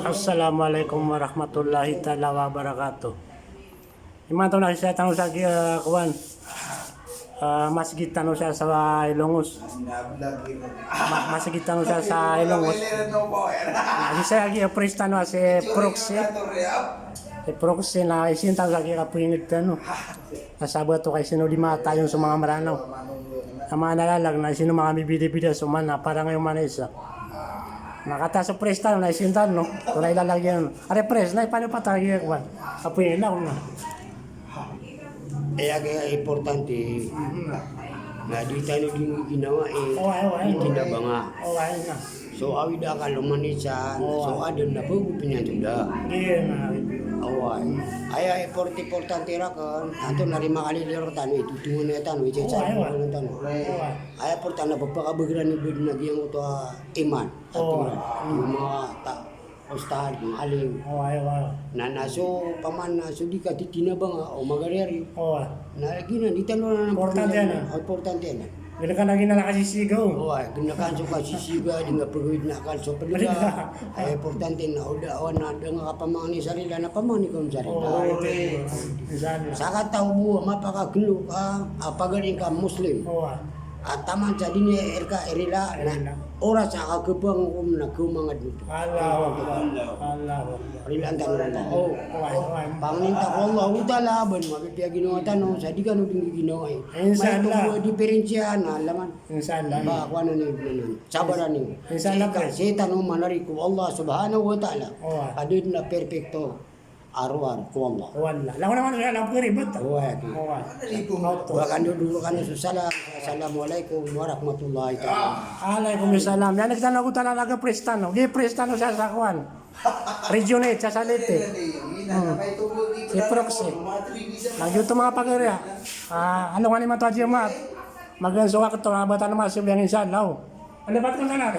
Assalamualaikum warahmatullahi taala wabarakatuh. Iman na siya tanong sa kuwan. Masjid tanong siya sa Ilongos. Masjid tanong siya sa Ilongos. Saya lagi apres tanong si proxy. Proxy na isin tanong lagi kapingit tanong. Nasabi to kay sino di mata yung sa mga maranaw. Ang mga nalalag na sino mga bibili-bili sa mana para ngayong manisa. Nakata sa press tayo na isintan no. Tunay lalagyan. Are press na paano pa tayo kuan. Apoy na una. Kaya importante na di tayo din ginawa hindi na ba nga. So awid ka lumanisan. So adon na po pinatuda. Away. Ay importante ra kan. Ato na rin makaliliro tano itutungo na tano ije sa tano. Ay importante na pagpakabagran ni bud nagyang to iman. Ato yung mga ustad aling. Na naso paman na so di ka titinabang o magareri. Na gina di tano na importante na. Importante na. Bila ka lagi na nakasisigaw. Ay ginakan so kasisiga di nga pagawid na kan so pala. Ay importante na udawan na nga kapamani sarila na pamani kon sarila. Saka tao buwa mapakaglo ka pagaling ka Muslim. At taman sa dinya erka erila na oras sa kagubang na kumangad nito. Allah. Rilan tanong ko. Panginta ko Allah utala ban mapipya ginawa tanong sa di ka no ding ginawa. Inshallah. May diferensya na laman. Inshallah. Ba ko ano ni sabaran ni. Inshallah. Kasi tanong manari ko Allah subhanahu wa ta'ala. Adun na perfecto. Arwan ko Allah. Wala. Lang naman siya lang ribet. Wakan dulu kan salam. Assalamualaikum warahmatullahi taala. Waalaikumsalam. Yan nagtanong ko talaga prestano. Gi prestano siya sa kuan. Regionate sa Salete. Si Proxy. Nagyuto mga pagirya. Ano nga ni mataji mat. Magansuwa ko to mga bata naman siya yang inshallah. Ano ba ito na